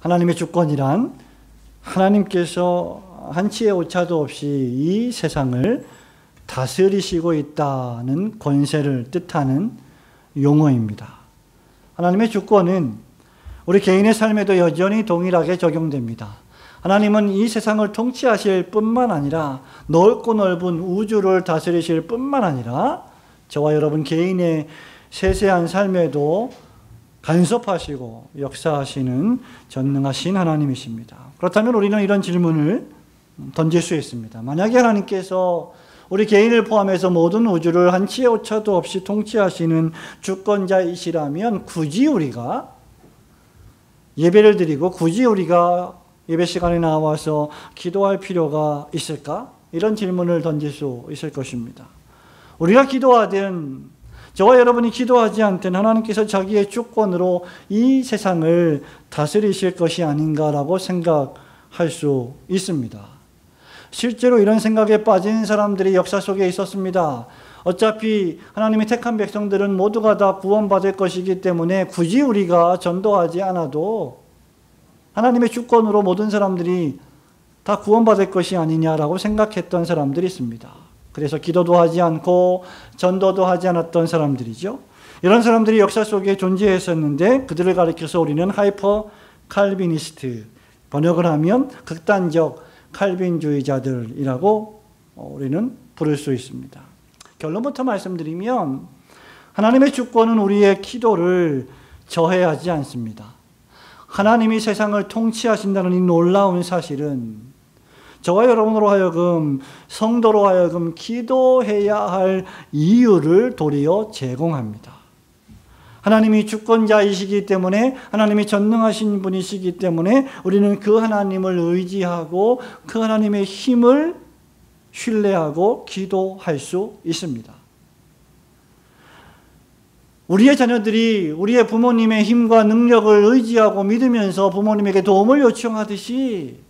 하나님의 주권이란 하나님께서 한치의 오차도 없이 이 세상을 다스리시고 있다는 권세를 뜻하는 용어입니다. 하나님의 주권은 우리 개인의 삶에도 여전히 동일하게 적용됩니다. 하나님은 이 세상을 통치하실 뿐만 아니라 넓고 넓은 우주를 다스리실 뿐만 아니라 저와 여러분 개인의 세세한 삶에도 간섭하시고 역사하시는 전능하신 하나님이십니다. 그렇다면 우리는 이런 질문을 던질 수 있습니다. 만약에 하나님께서 우리 개인을 포함해서 모든 우주를 한치의 오차도 없이 통치하시는 주권자이시라면 굳이 우리가 예배를 드리고 굳이 우리가 예배 시간에 나와서 기도할 필요가 있을까? 이런 질문을 던질 수 있을 것입니다. 우리가 기도하든 저와 여러분이 기도하지 않든 하나님께서 자기의 주권으로 이 세상을 다스리실 것이 아닌가라고 생각할 수 있습니다. 실제로 이런 생각에 빠진 사람들이 역사 속에 있었습니다. 어차피 하나님이 택한 백성들은 모두가 다 구원받을 것이기 때문에 굳이 우리가 전도하지 않아도 하나님의 주권으로 모든 사람들이 다 구원받을 것이 아니냐라고 생각했던 사람들이 있습니다. 그래서 기도도 하지 않고 전도도 하지 않았던 사람들이죠. 이런 사람들이 역사 속에 존재했었는데 그들을 가리켜서 우리는 하이퍼 칼비니스트, 번역을 하면 극단적 칼빈주의자들이라고 우리는 부를 수 있습니다. 결론부터 말씀드리면 하나님의 주권은 우리의 기도를 저해하지 않습니다. 하나님이 세상을 통치하신다는 이 놀라운 사실은 저와 여러분으로 하여금 성도로 하여금 기도해야 할 이유를 도리어 제공합니다. 하나님이 주권자이시기 때문에 하나님이 전능하신 분이시기 때문에 우리는 그 하나님을 의지하고 그 하나님의 힘을 신뢰하고 기도할 수 있습니다. 우리의 자녀들이 우리의 부모님의 힘과 능력을 의지하고 믿으면서 부모님에게 도움을 요청하듯이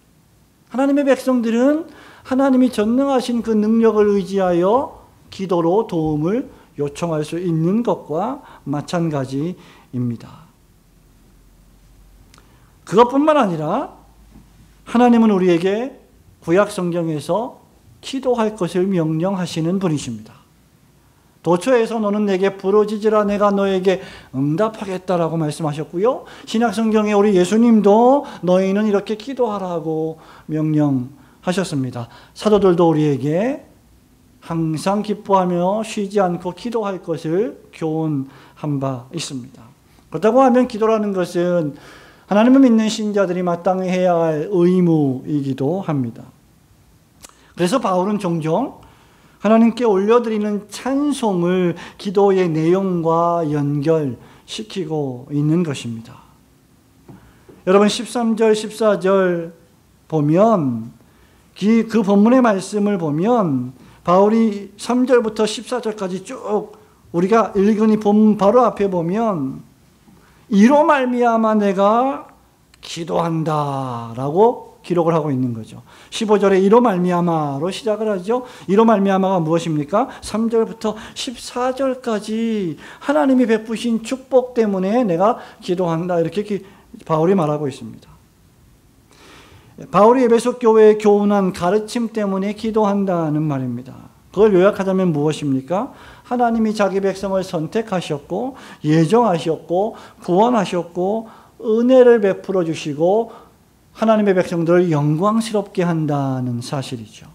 하나님의 백성들은 하나님이 전능하신 그 능력을 의지하여 기도로 도움을 요청할 수 있는 것과 마찬가지입니다. 그것뿐만 아니라 하나님은 우리에게 구약 성경에서 기도할 것을 명령하시는 분이십니다. 도처에서 너는 내게 부르짖으라 내가 너에게 응답하겠다라고 말씀하셨고요. 신약 성경에 우리 예수님도 너희는 이렇게 기도하라고 명령하셨습니다. 사도들도 우리에게 항상 기뻐하며 쉬지 않고 기도할 것을 교훈한 바 있습니다. 그렇다고 하면 기도라는 것은 하나님을 믿는 신자들이 마땅히 해야 할 의무이기도 합니다. 그래서 바울은 종종 하나님께 올려드리는 찬송을 기도의 내용과 연결시키고 있는 것입니다. 여러분 13절, 14절 보면 그 본문의 말씀을 보면 바울이 3절부터 14절까지 쭉 우리가 읽은 이 본문 바로 앞에 보면 이로 말미암아 내가 기도한다라고 기록을 하고 있는 거죠. 15절에 이로 말미암아로 시작을 하죠. 이로 말미암아가 무엇입니까? 3절부터 14절까지 하나님이 베푸신 축복 때문에 내가 기도한다 이렇게 바울이 말하고 있습니다. 바울이 에베소 교회에 교훈한 가르침 때문에 기도한다는 말입니다. 그걸 요약하자면 무엇입니까? 하나님이 자기 백성을 선택하셨고 예정하셨고 구원하셨고 은혜를 베풀어 주시고 하나님의 백성들을 영광스럽게 한다는 사실이죠.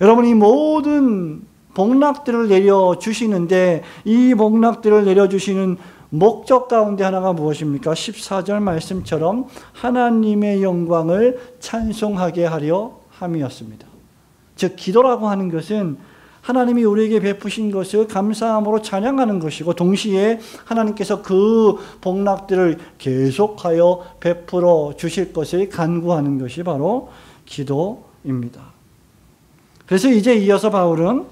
여러분, 이 모든 복락들을 내려주시는데 이 복락들을 내려주시는 목적 가운데 하나가 무엇입니까? 14절 말씀처럼 하나님의 영광을 찬송하게 하려 함이었습니다. 즉 기도라고 하는 것은 하나님이 우리에게 베푸신 것을 감사함으로 찬양하는 것이고 동시에 하나님께서 그 복락들을 계속하여 베풀어 주실 것을 간구하는 것이 바로 기도입니다. 그래서 이제 이어서 바울은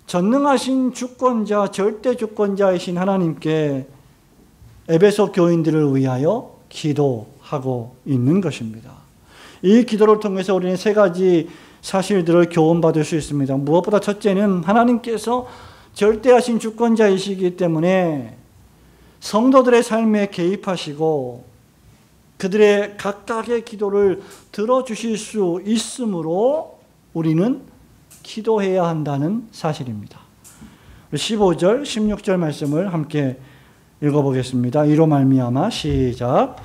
전능하신 주권자, 절대 주권자이신 하나님께 에베소 교인들을 위하여 기도하고 있는 것입니다. 이 기도를 통해서 우리는 세 가지 사실들을 교훈받을 수 있습니다. 무엇보다 첫째는 하나님께서 절대하신 주권자이시기 때문에 성도들의 삶에 개입하시고 그들의 각각의 기도를 들어주실 수 있으므로 우리는 기도해야 한다는 사실입니다. 15절, 16절 말씀을 함께 읽어보겠습니다. 이로 말미암아 시작.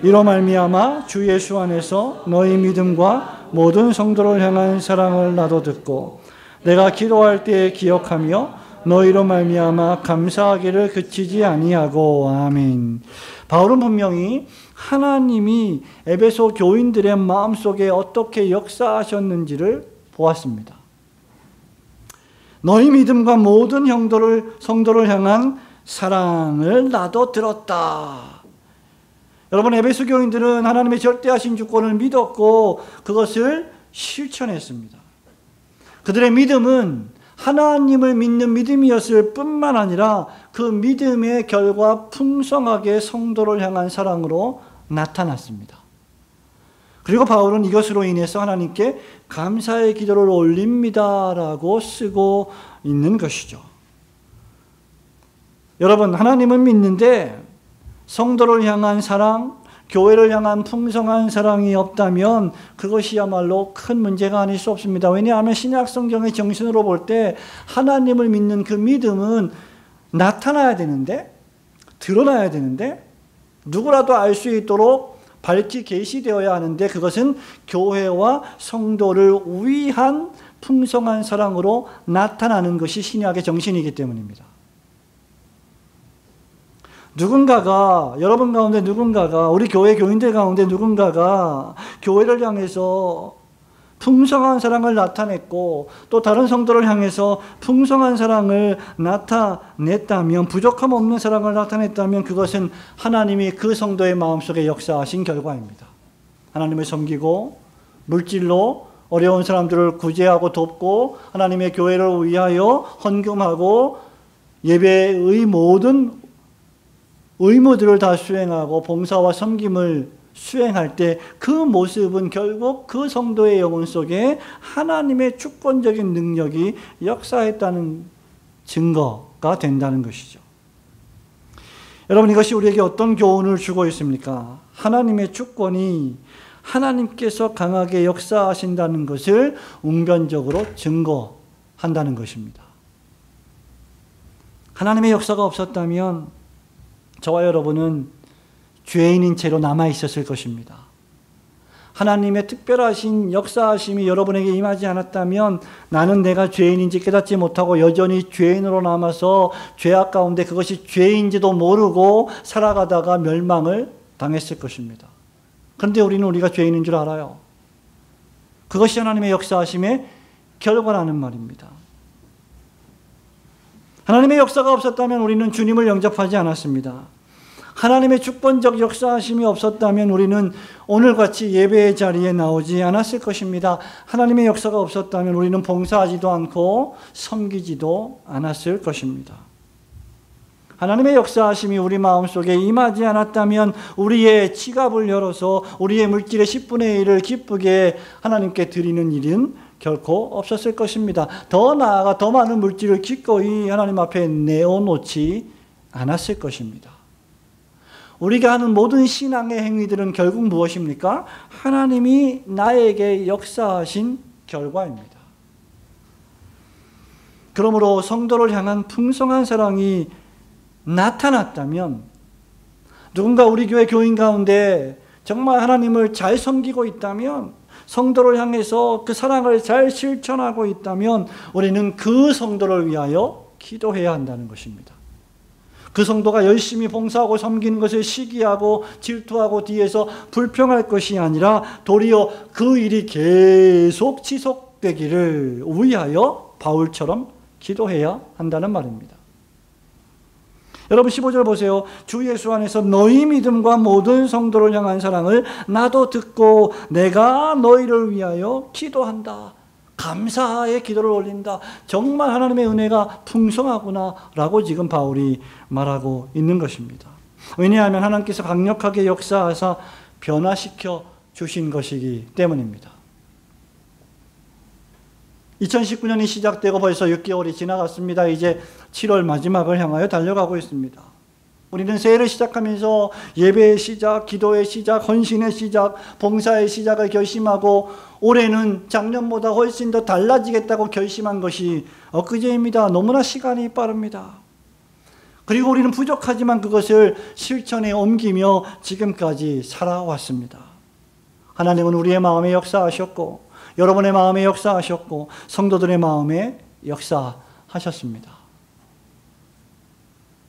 이로 말미암아 주 예수 안에서 너희 믿음과 모든 성도를 향한 사랑을 나도 듣고 내가 기도할 때에 기억하며 너희로 말미암아 감사하기를 그치지 아니하고. 아멘. 바울은 분명히 하나님이 에베소 교인들의 마음속에 어떻게 역사하셨는지를 보았습니다. 너희 믿음과 모든 성도를 향한 사랑을 나도 들었다. 여러분, 에베소 교인들은 하나님의 절대하신 주권을 믿었고 그것을 실천했습니다. 그들의 믿음은 하나님을 믿는 믿음이었을 뿐만 아니라 그 믿음의 결과 풍성하게 성도를 향한 사랑으로 나타났습니다. 그리고 바울은 이것으로 인해서 하나님께 감사의 기도를 올립니다라고 쓰고 있는 것이죠. 여러분, 하나님은 믿는데 성도를 향한 사랑, 교회를 향한 풍성한 사랑이 없다면 그것이야말로 큰 문제가 아닐 수 없습니다. 왜냐하면 신약 성경의 정신으로 볼 때 하나님을 믿는 그 믿음은 나타나야 되는데, 드러나야 되는데, 누구라도 알 수 있도록 밝히 계시되어야 하는데 그것은 교회와 성도를 위한 풍성한 사랑으로 나타나는 것이 신약의 정신이기 때문입니다. 여러분 가운데 누군가가, 우리 교회 교인들 가운데 누군가가 교회를 향해서 풍성한 사랑을 나타냈고 또 다른 성도를 향해서 풍성한 사랑을 나타냈다면, 부족함 없는 사랑을 나타냈다면 그것은 하나님이 그 성도의 마음속에 역사하신 결과입니다. 하나님을 섬기고 물질로 어려운 사람들을 구제하고 돕고 하나님의 교회를 위하여 헌금하고 예배의 모든 의무들을 다 수행하고 봉사와 섬김을 수행할 때 그 모습은 결국 그 성도의 영혼 속에 하나님의 주권적인 능력이 역사했다는 증거가 된다는 것이죠. 여러분, 이것이 우리에게 어떤 교훈을 주고 있습니까? 하나님의 주권이 하나님께서 강하게 역사하신다는 것을 웅변적으로 증거한다는 것입니다. 하나님의 역사가 없었다면 저와 여러분은 죄인인 채로 남아 있었을 것입니다. 하나님의 특별하신 역사하심이 여러분에게 임하지 않았다면 나는 내가 죄인인지 깨닫지 못하고 여전히 죄인으로 남아서 죄악 가운데 그것이 죄인지도 모르고 살아가다가 멸망을 당했을 것입니다. 그런데 우리가 죄인인 줄 알아요. 그것이 하나님의 역사하심의 결과라는 말입니다. 하나님의 역사가 없었다면 우리는 주님을 영접하지 않았습니다. 하나님의 주권적 역사하심이 없었다면 우리는 오늘같이 예배의 자리에 나오지 않았을 것입니다. 하나님의 역사가 없었다면 우리는 봉사하지도 않고 섬기지도 않았을 것입니다. 하나님의 역사하심이 우리 마음속에 임하지 않았다면 우리의 지갑을 열어서 우리의 물질의 10분의 1을 기쁘게 하나님께 드리는 일은 결코 없었을 것입니다. 더 나아가 더 많은 물질을 기꺼이 하나님 앞에 내어놓지 않았을 것입니다. 우리가 하는 모든 신앙의 행위들은 결국 무엇입니까? 하나님이 나에게 역사하신 결과입니다. 그러므로 성도를 향한 풍성한 사랑이 나타났다면, 누군가 우리 교회 교인 가운데 정말 하나님을 잘 섬기고 있다면, 성도를 향해서 그 사랑을 잘 실천하고 있다면 우리는 그 성도를 위하여 기도해야 한다는 것입니다. 그 성도가 열심히 봉사하고 섬기는 것을 시기하고 질투하고 뒤에서 불평할 것이 아니라 도리어 그 일이 계속 지속되기를 위하여 바울처럼 기도해야 한다는 말입니다. 여러분 15절 보세요. 주 예수 안에서 너희 믿음과 모든 성도를 향한 사랑을 나도 듣고 내가 너희를 위하여 기도한다. 감사의 기도를 올린다. 정말 하나님의 은혜가 풍성하구나 라고 지금 바울이 말하고 있는 것입니다. 왜냐하면 하나님께서 강력하게 역사하사 변화시켜 주신 것이기 때문입니다. 2019년이 시작되고 벌써 6개월이 지나갔습니다. 이제 7월 마지막을 향하여 달려가고 있습니다. 우리는 새해를 시작하면서 예배의 시작, 기도의 시작, 헌신의 시작, 봉사의 시작을 결심하고 올해는 작년보다 훨씬 더 달라지겠다고 결심한 것이 엊그제입니다. 너무나 시간이 빠릅니다. 그리고 우리는 부족하지만 그것을 실천에 옮기며 지금까지 살아왔습니다. 하나님은 우리의 마음에 역사하셨고 여러분의 마음에 역사하셨고 성도들의 마음에 역사하셨습니다.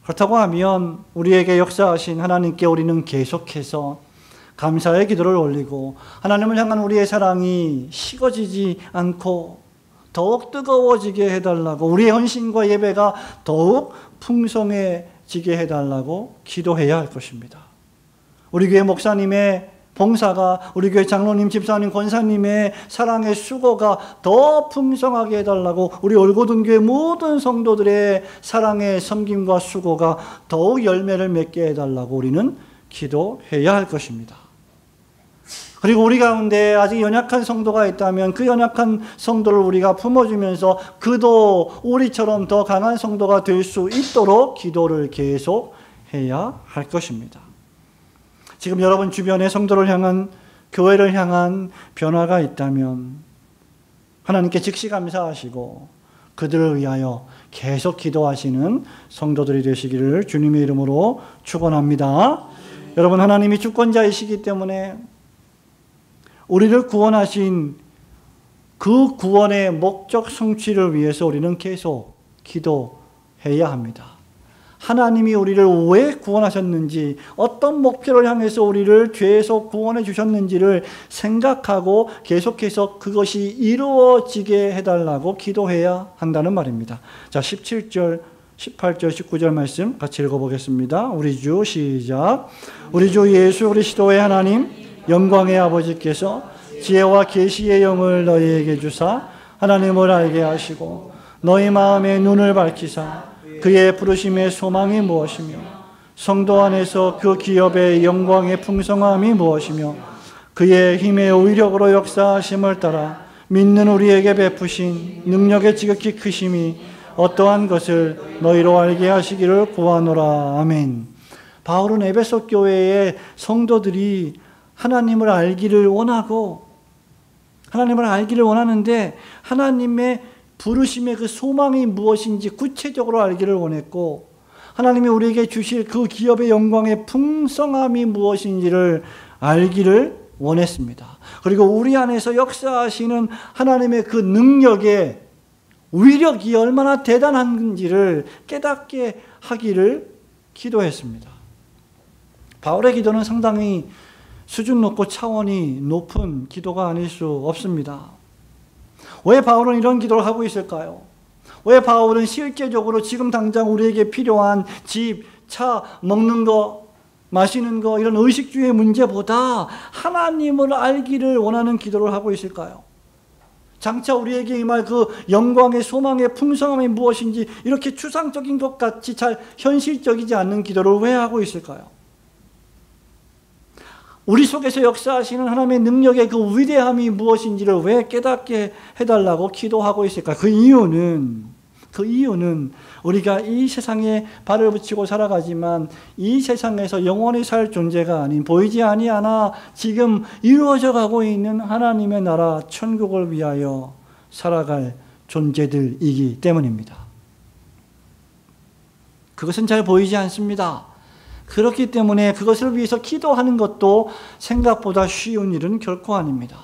그렇다고 하면 우리에게 역사하신 하나님께 우리는 계속해서 감사의 기도를 올리고 하나님을 향한 우리의 사랑이 식어지지 않고 더욱 뜨거워지게 해달라고, 우리의 헌신과 예배가 더욱 풍성해지게 해달라고 기도해야 할 것입니다. 우리 교회 목사님의 봉사가, 우리 교회 장로님, 집사님, 권사님의 사랑의 수고가 더 풍성하게 해달라고, 우리 올고든 교회 모든 성도들의 사랑의 섬김과 수고가 더욱 열매를 맺게 해달라고 우리는 기도해야 할 것입니다. 그리고 우리 가운데 아직 연약한 성도가 있다면 그 연약한 성도를 우리가 품어주면서 그도 우리처럼 더 강한 성도가 될 수 있도록 기도를 계속해야 할 것입니다. 지금 여러분 주변의 성도를 향한, 교회를 향한 변화가 있다면 하나님께 즉시 감사하시고 그들을 위하여 계속 기도하시는 성도들이 되시기를 주님의 이름으로 축원합니다. 여러분, 하나님이 주권자이시기 때문에 우리를 구원하신 그 구원의 목적 성취를 위해서 우리는 계속 기도해야 합니다. 하나님이 우리를 왜 구원하셨는지, 어떤 목표를 향해서 우리를 죄에서 구원해 주셨는지를 생각하고 계속해서 그것이 이루어지게 해달라고 기도해야 한다는 말입니다. 자, 17절, 18절, 19절 말씀 같이 읽어보겠습니다. 우리 주 시작. 우리 주 예수 그리스도의 하나님, 영광의 아버지께서 지혜와 계시의 영을 너희에게 주사 하나님을 알게 하시고 너희 마음의 눈을 밝히사 그의 부르심의 소망이 무엇이며 성도 안에서 그 기업의 영광의 풍성함이 무엇이며 그의 힘의 의력으로 역사하심을 따라 믿는 우리에게 베푸신 능력의 지극히 크심이 어떠한 것을 너희로 알게 하시기를 구하노라. 아멘. 바울은 에베소 교회의 성도들이 하나님을 알기를 원하고, 하나님을 알기를 원하는데 하나님의 부르심의 그 소망이 무엇인지 구체적으로 알기를 원했고, 하나님이 우리에게 주실 그 기업의 영광의 풍성함이 무엇인지를 알기를 원했습니다. 그리고 우리 안에서 역사하시는 하나님의 그 능력의 위력이 얼마나 대단한지를 깨닫게 하기를 기도했습니다. 바울의 기도는 상당히 수준 높고 차원이 높은 기도가 아닐 수 없습니다. 왜 바울은 이런 기도를 하고 있을까요? 왜 바울은 실제적으로 지금 당장 우리에게 필요한 집, 차, 먹는 거, 마시는 거, 이런 의식주의 문제보다 하나님을 알기를 원하는 기도를 하고 있을까요? 장차 우리에게 임할 그 영광의 소망의 풍성함이 무엇인지 이렇게 추상적인 것 같이 잘 현실적이지 않는 기도를 왜 하고 있을까요? 우리 속에서 역사하시는 하나님의 능력의 그 위대함이 무엇인지를 왜 깨닫게 해달라고 기도하고 있을까? 그 이유는 우리가 이 세상에 발을 붙이고 살아가지만 이 세상에서 영원히 살 존재가 아닌, 보이지 아니하나 지금 이루어져 가고 있는 하나님의 나라 천국을 위하여 살아갈 존재들이기 때문입니다. 그것은 잘 보이지 않습니다. 그렇기 때문에 그것을 위해서 기도하는 것도 생각보다 쉬운 일은 결코 아닙니다.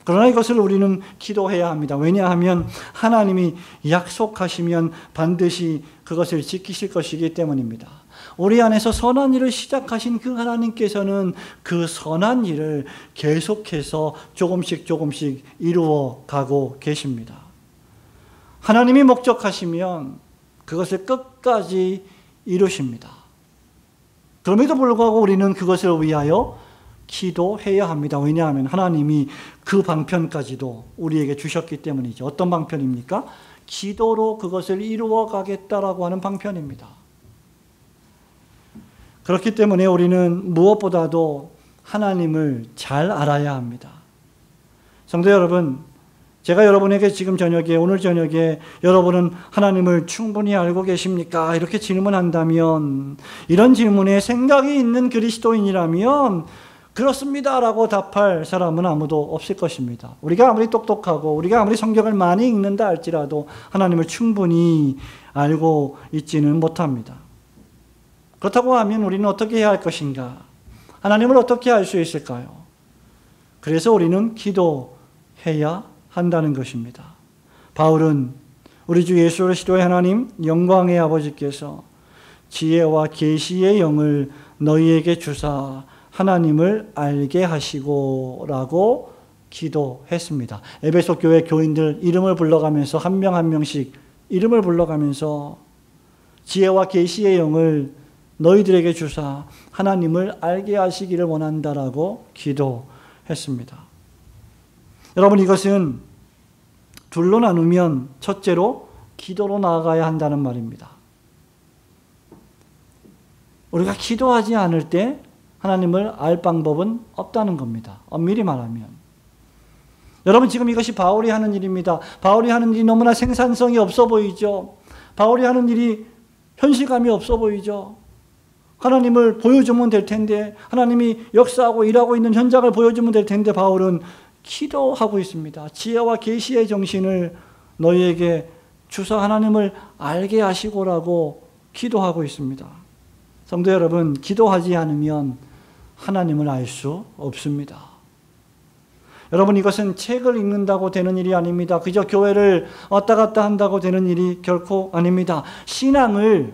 그러나 이것을 우리는 기도해야 합니다. 왜냐하면 하나님이 약속하시면 반드시 그것을 지키실 것이기 때문입니다. 우리 안에서 선한 일을 시작하신 그 하나님께서는 그 선한 일을 계속해서 조금씩 이루어 가고 계십니다. 하나님이 목적하시면 그것을 끝까지 이루십니다. 그럼에도 불구하고 우리는 그것을 위하여 기도해야 합니다. 왜냐하면 하나님이 그 방편까지도 우리에게 주셨기 때문이죠. 어떤 방편입니까? 기도로 그것을 이루어 가겠다라고 하는 방편입니다. 그렇기 때문에 우리는 무엇보다도 하나님을 잘 알아야 합니다. 성도 여러분, 제가 여러분에게 지금 저녁에, 오늘 저녁에 여러분은 하나님을 충분히 알고 계십니까? 이렇게 질문한다면, 이런 질문에 생각이 있는 그리스도인이라면 그렇습니다라고 답할 사람은 아무도 없을 것입니다. 우리가 아무리 똑똑하고 우리가 아무리 성경을 많이 읽는다 할지라도 하나님을 충분히 알고 있지는 못합니다. 그렇다고 하면 우리는 어떻게 해야 할 것인가? 하나님을 어떻게 알 수 있을까요? 그래서 우리는 기도해야 한다는 것입니다. 바울은 우리 주 예수 그리스도의 하나님 영광의 아버지께서 지혜와 계시의 영을 너희에게 주사 하나님을 알게 하시고 라고 기도했습니다. 에베소 교회 교인들 이름을 불러가면서 한 명 한 명씩 이름을 불러가면서 지혜와 계시의 영을 너희들에게 주사 하나님을 알게 하시기를 원한다라고 기도했습니다. 여러분, 이것은 둘로 나누면 첫째로 기도로 나아가야 한다는 말입니다. 우리가 기도하지 않을 때 하나님을 알 방법은 없다는 겁니다. 엄밀히 말하면. 여러분, 지금 이것이 바울이 하는 일입니다. 바울이 하는 일이 너무나 생산성이 없어 보이죠. 바울이 하는 일이 현실감이 없어 보이죠. 하나님을 보여주면 될 텐데, 하나님이 역사하고 일하고 있는 현장을 보여주면 될 텐데, 바울은 기도하고 있습니다. 지혜와 계시의 정신을 너희에게 주사 하나님을 알게 하시고라고 기도하고 있습니다. 성도 여러분, 기도하지 않으면 하나님을 알 수 없습니다. 여러분, 이것은 책을 읽는다고 되는 일이 아닙니다. 그저 교회를 왔다 갔다 한다고 되는 일이 결코 아닙니다. 신앙을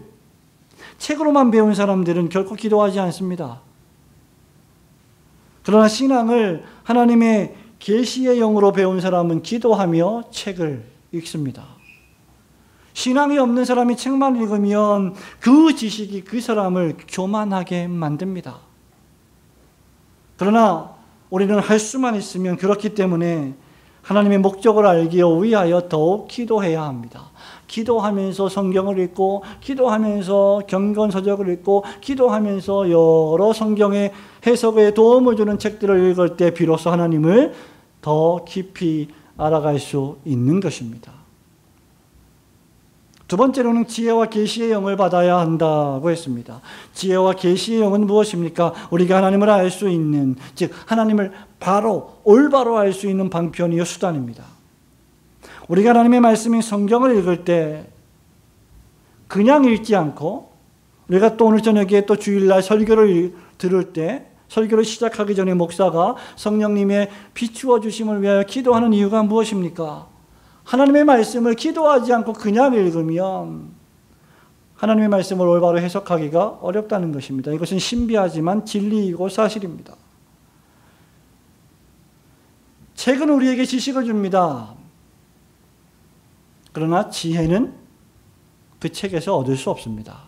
책으로만 배운 사람들은 결코 기도하지 않습니다. 그러나 신앙을 하나님의 계시의 영으로 배운 사람은 기도하며 책을 읽습니다. 신앙이 없는 사람이 책만 읽으면 그 지식이 그 사람을 교만하게 만듭니다. 그러나 우리는 할 수만 있으면 그렇기 때문에 하나님의 목적을 알기 위하여 더욱 기도해야 합니다. 기도하면서 성경을 읽고, 기도하면서 경건서적을 읽고, 기도하면서 여러 성경의 해석에 도움을 주는 책들을 읽을 때 비로소 하나님을 더 깊이 알아갈 수 있는 것입니다. 두 번째로는 지혜와 계시의 영을 받아야 한다고 했습니다. 지혜와 계시의 영은 무엇입니까? 우리가 하나님을 알 수 있는, 즉 하나님을 바로 올바로 알 수 있는 방편이요 수단입니다. 우리가 하나님의 말씀인 성경을 읽을 때 그냥 읽지 않고, 우리가 또 오늘 저녁에 또 주일날 설교를 들을 때, 설교를 시작하기 전에 목사가 성령님의 비추어 주심을 위하여 기도하는 이유가 무엇입니까? 하나님의 말씀을 기도하지 않고 그냥 읽으면 하나님의 말씀을 올바로 해석하기가 어렵다는 것입니다. 이것은 신비하지만 진리이고 사실입니다. 책은 우리에게 지식을 줍니다. 그러나 지혜는 그 책에서 얻을 수 없습니다.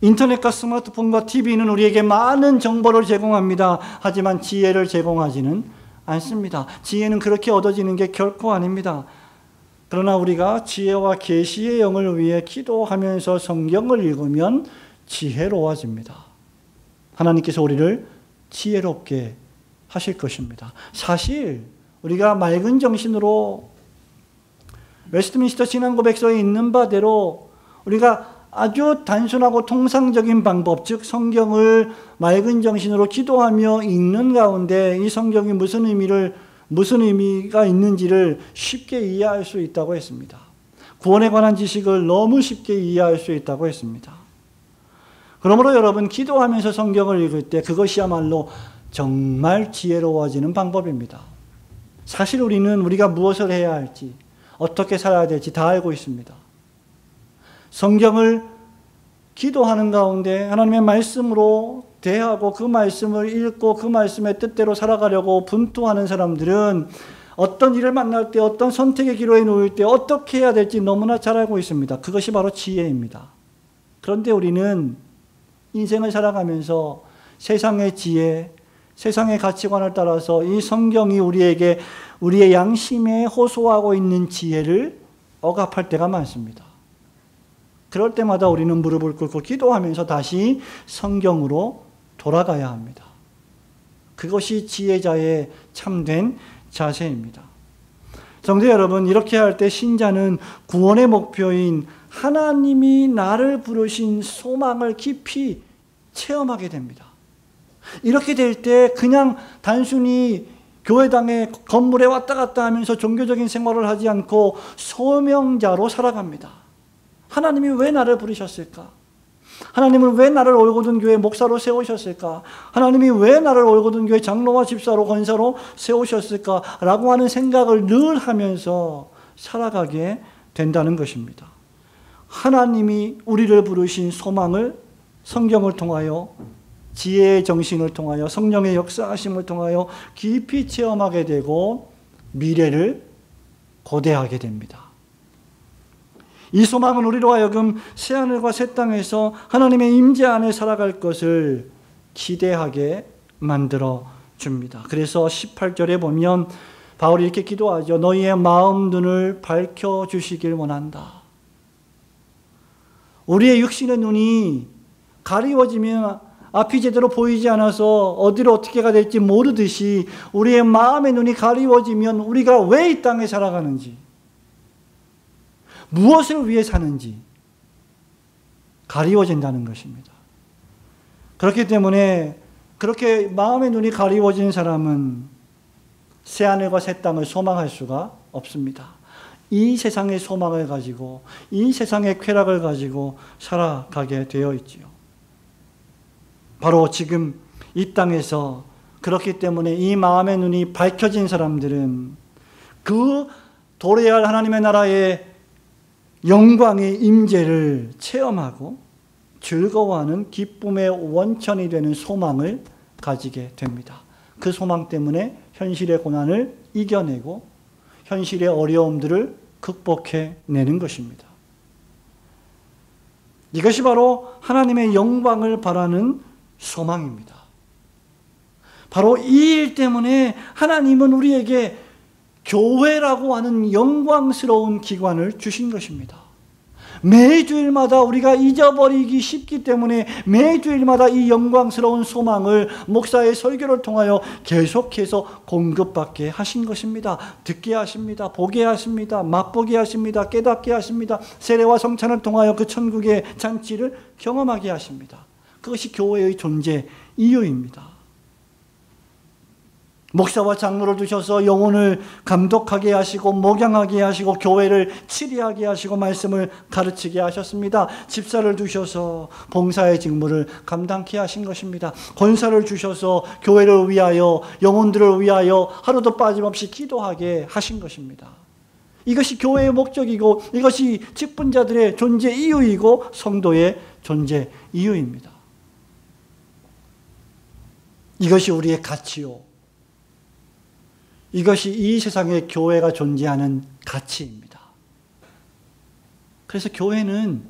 인터넷과 스마트폰과 TV는 우리에게 많은 정보를 제공합니다. 하지만 지혜를 제공하지는 않습니다. 지혜는 그렇게 얻어지는 게 결코 아닙니다. 그러나 우리가 지혜와 계시의 영을 위해 기도하면서 성경을 읽으면 지혜로워집니다. 하나님께서 우리를 지혜롭게 하실 것입니다. 사실 우리가 맑은 정신으로 웨스트민스터 신앙고백서에 있는 바대로 우리가 아주 단순하고 통상적인 방법, 즉 성경을 맑은 정신으로 기도하며 읽는 가운데 이 성경이 무슨 의미가 있는지를 쉽게 이해할 수 있다고 했습니다. 구원에 관한 지식을 너무 쉽게 이해할 수 있다고 했습니다. 그러므로 여러분, 기도하면서 성경을 읽을 때 그것이야말로 정말 지혜로워지는 방법입니다. 사실 우리가 무엇을 해야 할지, 어떻게 살아야 될지 다 알고 있습니다. 성경을 기도하는 가운데 하나님의 말씀으로 대하고 그 말씀을 읽고 그 말씀의 뜻대로 살아가려고 분투하는 사람들은 어떤 일을 만날 때, 어떤 선택의 기로에 놓일 때 어떻게 해야 될지 너무나 잘 알고 있습니다. 그것이 바로 지혜입니다. 그런데 우리는 인생을 살아가면서 세상의 지혜, 세상의 가치관을 따라서 이 성경이 우리에게 우리의 양심에 호소하고 있는 지혜를 억압할 때가 많습니다. 그럴 때마다 우리는 무릎을 꿇고 기도하면서 다시 성경으로 돌아가야 합니다. 그것이 지혜자의 참된 자세입니다. 성도 여러분, 이렇게 할 때 신자는 구원의 목표인 하나님이 나를 부르신 소망을 깊이 체험하게 됩니다. 이렇게 될 때 그냥 단순히 교회당의 건물에 왔다 갔다 하면서 종교적인 생활을 하지 않고 소명자로 살아갑니다. 하나님이 왜 나를 부르셨을까? 하나님은 왜 나를 올고든 교회 목사로 세우셨을까? 하나님이 왜 나를 올고든 교회 장로와 집사로 권사로 세우셨을까? 라고 하는 생각을 늘 하면서 살아가게 된다는 것입니다. 하나님이 우리를 부르신 소망을 성경을 통하여, 지혜의 정신을 통하여, 성령의 역사하심을 통하여 깊이 체험하게 되고 미래를 고대하게 됩니다. 이 소망은 우리로 하여금 새하늘과 새 땅에서 하나님의 임재 안에 살아갈 것을 기대하게 만들어 줍니다. 그래서 18절에 보면 바울이 이렇게 기도하죠. 너희의 마음 눈을 밝혀주시길 원한다. 우리의 육신의 눈이 가리워지면 앞이 제대로 보이지 않아서 어디로 어떻게 가야 될지 모르듯이 우리의 마음의 눈이 가리워지면 우리가 왜 이 땅에 살아가는지, 무엇을 위해 사는지 가리워진다는 것입니다. 그렇기 때문에 그렇게 마음의 눈이 가리워진 사람은 새하늘과 새 땅을 소망할 수가 없습니다. 이 세상의 소망을 가지고, 이 세상의 쾌락을 가지고 살아가게 되어 있지요. 바로 지금 이 땅에서 그렇기 때문에 이 마음의 눈이 밝혀진 사람들은 그 도래할 하나님의 나라의 영광의 임재를 체험하고 즐거워하는 기쁨의 원천이 되는 소망을 가지게 됩니다. 그 소망 때문에 현실의 고난을 이겨내고 현실의 어려움들을 극복해내는 것입니다. 이것이 바로 하나님의 영광을 바라는 소망입니다. 바로 이 일 때문에 하나님은 우리에게 교회라고 하는 영광스러운 기관을 주신 것입니다. 매주일마다 우리가 잊어버리기 쉽기 때문에 매주일마다 이 영광스러운 소망을 목사의 설교를 통하여 계속해서 공급받게 하신 것입니다. 듣게 하십니다. 보게 하십니다. 맛보게 하십니다. 깨닫게 하십니다. 세례와 성찬을 통하여 그 천국의 잔치를 경험하게 하십니다. 그것이 교회의 존재 이유입니다. 목사와 장로를 두셔서 영혼을 감독하게 하시고 목양하게 하시고 교회를 치리하게 하시고 말씀을 가르치게 하셨습니다. 집사를 두셔서 봉사의 직무를 감당케 하신 것입니다. 권사를 주셔서 교회를 위하여, 영혼들을 위하여 하루도 빠짐없이 기도하게 하신 것입니다. 이것이 교회의 목적이고 이것이 직분자들의 존재 이유이고 성도의 존재 이유입니다. 이것이 우리의 가치요, 이것이 이 세상에 교회가 존재하는 가치입니다. 그래서 교회는,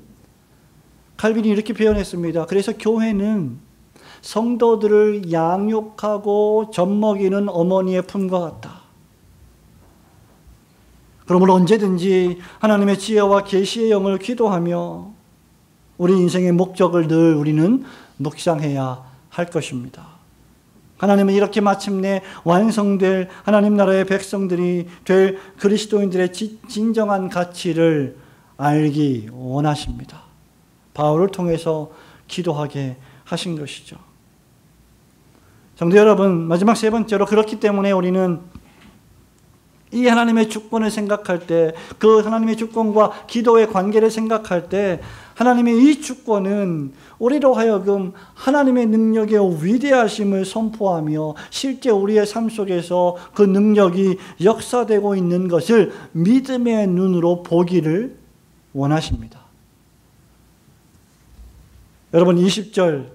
칼빈이 이렇게 표현했습니다. 그래서 교회는 성도들을 양육하고 젖먹이는 어머니의 품과 같다. 그러므로 언제든지 하나님의 지혜와 계시의 영을 기도하며 우리 인생의 목적을 늘 우리는 묵상해야 할 것입니다. 하나님은 이렇게 마침내 완성될 하나님 나라의 백성들이 될 그리스도인들의 진정한 가치를 알기 원하십니다. 바울을 통해서 기도하게 하신 것이죠. 성도 여러분, 마지막 세 번째로, 그렇기 때문에 우리는 이 하나님의 주권을 생각할 때, 그 하나님의 주권과 기도의 관계를 생각할 때 하나님의 이 주권은 우리로 하여금 하나님의 능력의 위대하심을 선포하며 실제 우리의 삶 속에서 그 능력이 역사되고 있는 것을 믿음의 눈으로 보기를 원하십니다. 여러분 20절,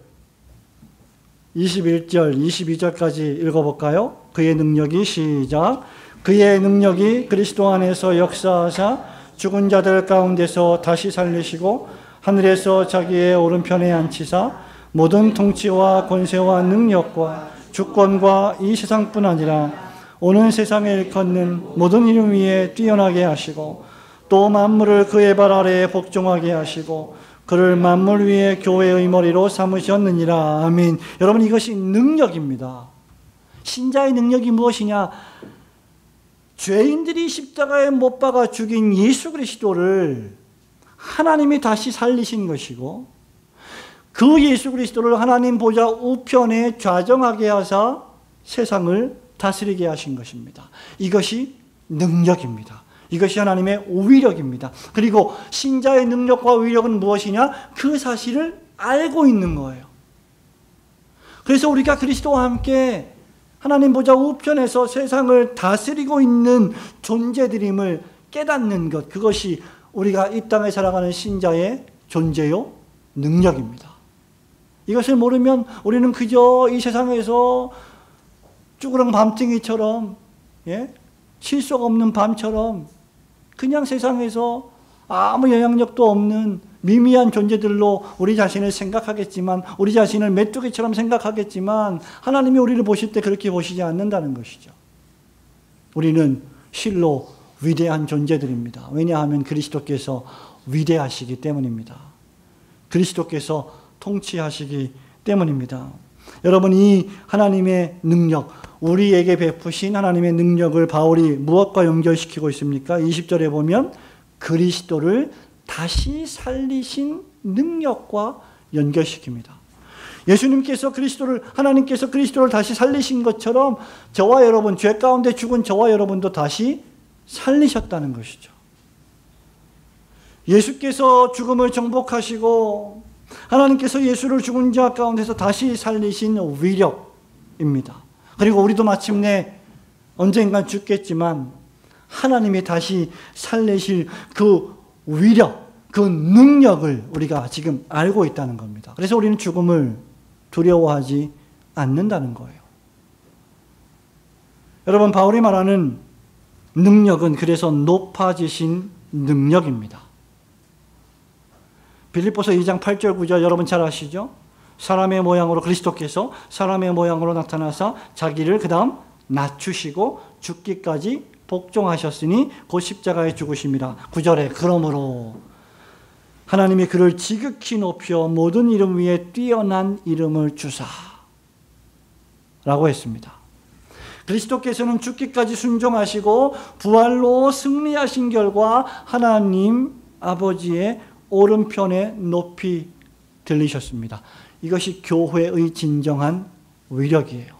21절, 22절까지 읽어볼까요? 그의 능력이, 시작. 그의 능력이 그리스도 안에서 역사하사 죽은 자들 가운데서 다시 살리시고 하늘에서 자기의 오른편에 앉히사 모든 통치와 권세와 능력과 주권과 이 세상뿐 아니라 오는 세상에 일컫는 모든 이름 위에 뛰어나게 하시고 또 만물을 그의 발 아래에 복종하게 하시고 그를 만물 위에 교회의 머리로 삼으셨느니라. 아멘. 여러분, 이것이 능력입니다. 신자의 능력이 무엇이냐? 죄인들이 십자가에 못 박아 죽인 예수 그리스도를 하나님이 다시 살리신 것이고, 그 예수 그리스도를 하나님 보좌 우편에 좌정하게 하사 세상을 다스리게 하신 것입니다. 이것이 능력입니다. 이것이 하나님의 위력입니다. 그리고 신자의 능력과 위력은 무엇이냐? 그 사실을 알고 있는 거예요. 그래서 우리가 그리스도와 함께 하나님 보좌 우편에서 세상을 다스리고 있는 존재들임을 깨닫는 것, 그것이 우리가 이 땅에 살아가는 신자의 존재요 능력입니다. 이것을 모르면 우리는 그저 이 세상에서 쭈그렁 밤탱이처럼, 칠속 없는 밤처럼 그냥 세상에서 아무 영향력도 없는 미미한 존재들로 우리 자신을 생각하겠지만, 우리 자신을 메뚜기처럼 생각하겠지만, 하나님이 우리를 보실 때 그렇게 보시지 않는다는 것이죠. 우리는 실로 위대한 존재들입니다. 왜냐하면 그리스도께서 위대하시기 때문입니다. 그리스도께서 통치하시기 때문입니다. 여러분, 이 하나님의 능력, 우리에게 베푸신 하나님의 능력을 바울이 무엇과 연결시키고 있습니까? 20절에 보면 그리스도를 다시 살리신 능력과 연결시킵니다. 예수님께서 하나님께서 그리스도를 다시 살리신 것처럼 저와 여러분, 죄 가운데 죽은 저와 여러분도 다시 살리셨다는 것이죠. 예수께서 죽음을 정복하시고 하나님께서 예수를 죽은 자 가운데서 다시 살리신 위력입니다. 그리고 우리도 마침내 언젠간 죽겠지만 하나님이 다시 살리실 그 위력, 그 능력을 우리가 지금 알고 있다는 겁니다. 그래서 우리는 죽음을 두려워하지 않는다는 거예요. 여러분, 바울이 말하는 능력은 그래서 높아지신 능력입니다. 빌립보서 2장 8절 9절 여러분 잘 아시죠? 사람의 모양으로, 그리스도께서 사람의 모양으로 나타나사 자기를 그 다음 낮추시고 죽기까지 복종하셨으니 곧 십자가에 죽으심이라. 9절에 그러므로 하나님이 그를 지극히 높여 모든 이름 위에 뛰어난 이름을 주사 라고 했습니다. 그리스도께서는 죽기까지 순종하시고 부활로 승리하신 결과 하나님 아버지의 오른편에 높이 들리셨습니다. 이것이 교회의 진정한 위력이에요.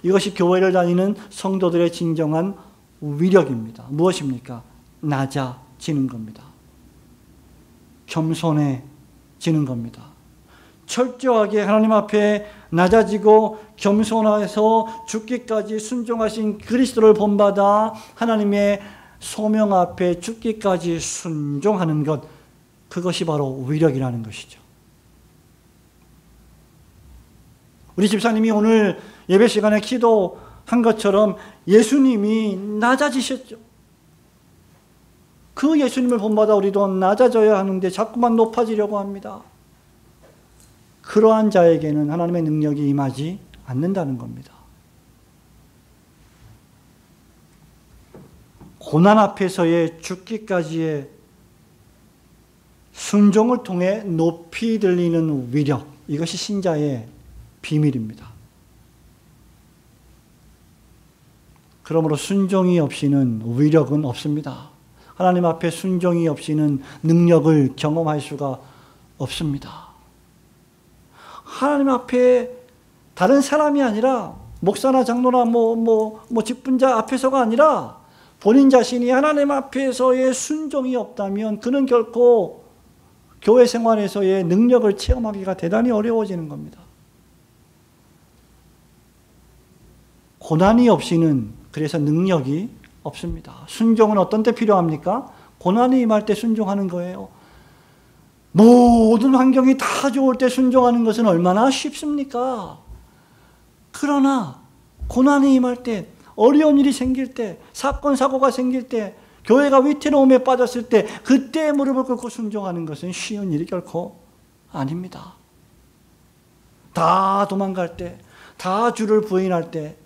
이것이 교회를 다니는 성도들의 진정한 위력입니다. 무엇입니까? 낮아지는 겁니다. 겸손해지는 겁니다. 철저하게 하나님 앞에 낮아지고 겸손해서 죽기까지 순종하신 그리스도를 본받아 하나님의 소명 앞에 죽기까지 순종하는 것, 그것이 바로 위력이라는 것이죠. 우리 집사님이 오늘 예배 시간에 기도한 것처럼 예수님이 낮아지셨죠. 그 예수님을 본받아 우리도 낮아져야 하는데 자꾸만 높아지려고 합니다. 그러한 자에게는 하나님의 능력이 임하지 않는다는 겁니다. 고난 앞에서의 죽기까지의 순종을 통해 높이 들리는 위력, 이것이 신자의 비밀입니다. 그러므로 순종이 없이는 위력은 없습니다. 하나님 앞에 순종이 없이는 능력을 경험할 수가 없습니다. 하나님 앞에 다른 사람이 아니라 목사나 장로나 직분자 앞에서가 아니라 본인 자신이 하나님 앞에서의 순종이 없다면 그는 결코 교회 생활에서의 능력을 체험하기가 대단히 어려워지는 겁니다. 고난이 없이는 그래서 능력이 없습니다. 순종은 어떤 때 필요합니까? 고난이 임할 때 순종하는 거예요. 모든 환경이 다 좋을 때 순종하는 것은 얼마나 쉽습니까? 그러나 고난이 임할 때, 어려운 일이 생길 때, 사건 사고가 생길 때, 교회가 위태로움에 빠졌을 때, 그때 무릎을 꿇고 순종하는 것은 쉬운 일이 결코 아닙니다. 다 도망갈 때, 다 주를 부인할 때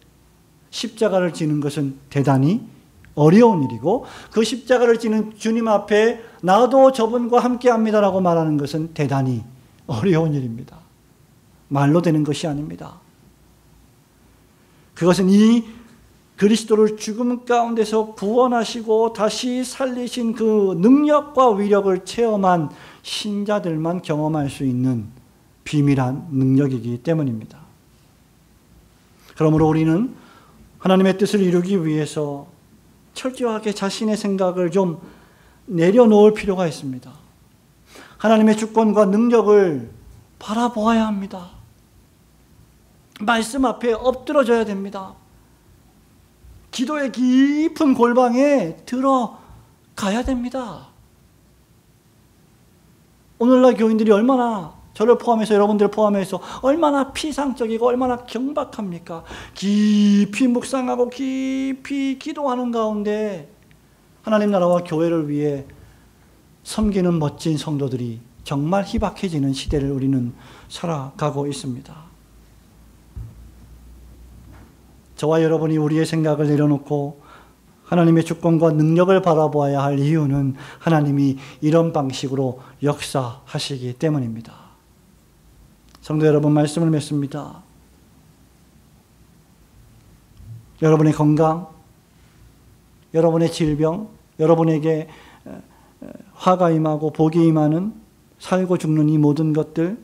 십자가를 지는 것은 대단히 어려운 일이고, 그 십자가를 지는 주님 앞에 나도 저분과 함께 합니다라고 말하는 것은 대단히 어려운 일입니다. 말로 되는 것이 아닙니다. 그것은 이 그리스도를 죽음 가운데서 구원하시고 다시 살리신 그 능력과 위력을 체험한 신자들만 경험할 수 있는 비밀한 능력이기 때문입니다. 그러므로 우리는 하나님의 뜻을 이루기 위해서 철저하게 자신의 생각을 좀 내려놓을 필요가 있습니다. 하나님의 주권과 능력을 바라보아야 합니다. 말씀 앞에 엎드러져야 됩니다. 기도의 깊은 골방에 들어가야 됩니다. 오늘날 교인들이 얼마나, 저를 포함해서 여러분들을 포함해서 얼마나 피상적이고 얼마나 경박합니까? 깊이 묵상하고 깊이 기도하는 가운데 하나님 나라와 교회를 위해 섬기는 멋진 성도들이 정말 희박해지는 시대를 우리는 살아가고 있습니다. 저와 여러분이 우리의 생각을 내려놓고 하나님의 주권과 능력을 바라보아야 할 이유는 하나님이 이런 방식으로 역사하시기 때문입니다. 성도 여러분, 말씀을 맺습니다. 여러분의 건강, 여러분의 질병, 여러분에게 화가 임하고 복이 임하는 살고 죽는 이 모든 것들,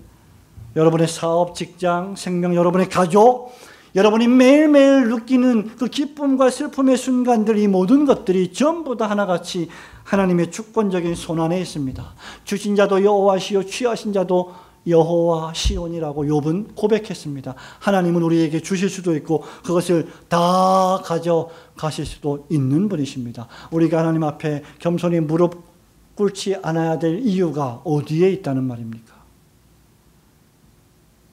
여러분의 사업, 직장, 생명, 여러분의 가족, 여러분이 매일매일 느끼는 그 기쁨과 슬픔의 순간들, 이 모든 것들이 전부 다 하나같이 하나님의 주권적인 손안에 있습니다. 주신 자도 여호와시요 취하신 자도 여호와시오니라고 욥은 고백했습니다. 하나님은 우리에게 주실 수도 있고 그것을 다 가져가실 수도 있는 분이십니다. 우리가 하나님 앞에 겸손히 무릎 꿇지 않아야 될 이유가 어디에 있다는 말입니까?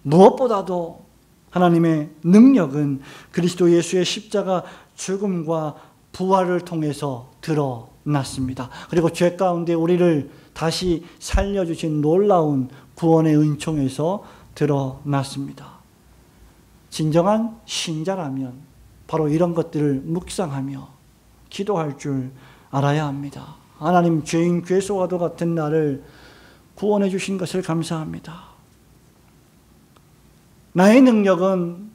무엇보다도 하나님의 능력은 그리스도 예수의 십자가 죽음과 부활을 통해서 드러났습니다. 그리고 죄 가운데 우리를 다시 살려주신 놀라운 구원의 은총에서 드러났습니다. 진정한 신자라면 바로 이런 것들을 묵상하며 기도할 줄 알아야 합니다. 하나님, 죄인 괴수와도 같은 나를 구원해 주신 것을 감사합니다. 나의 능력은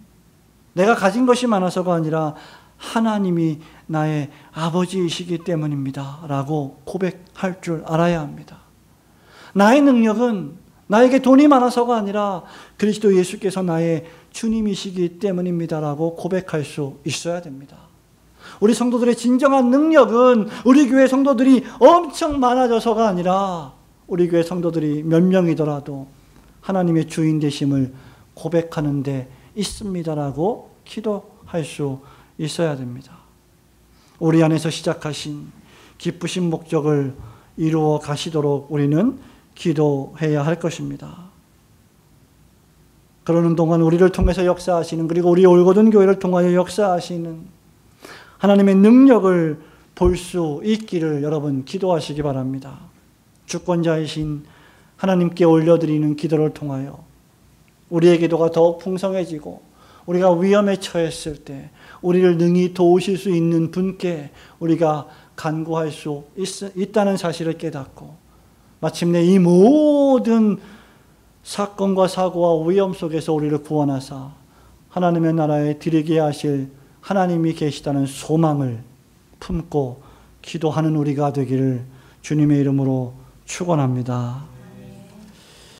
내가 가진 것이 많아서가 아니라 하나님이 나의 아버지이시기 때문입니다 라고 고백할 줄 알아야 합니다. 나의 능력은 나에게 돈이 많아서가 아니라 그리스도 예수께서 나의 주님이시기 때문입니다 라고 고백할 수 있어야 됩니다. 우리 성도들의 진정한 능력은 우리 교회 성도들이 엄청 많아져서가 아니라 우리 교회 성도들이 몇 명이더라도 하나님의 주인 되심을 고백하는 데 있습니다라고 기도할 수 있어야 됩니다. 우리 안에서 시작하신 기쁘신 목적을 이루어 가시도록 우리는 기도해야 할 것입니다. 그러는 동안 우리를 통해서 역사하시는, 그리고 우리 올고든 교회를 통하여 역사하시는 하나님의 능력을 볼 수 있기를 여러분 기도하시기 바랍니다. 주권자이신 하나님께 올려드리는 기도를 통하여 우리의 기도가 더욱 풍성해지고 우리가 위험에 처했을 때 우리를 능히 도우실 수 있는 분께 우리가 간구할 수 있다는 사실을 깨닫고 마침내 이 모든 사건과 사고와 위험 속에서 우리를 구원하사 하나님의 나라에 들이게 하실 하나님이 계시다는 소망을 품고 기도하는 우리가 되기를 주님의 이름으로 축원합니다.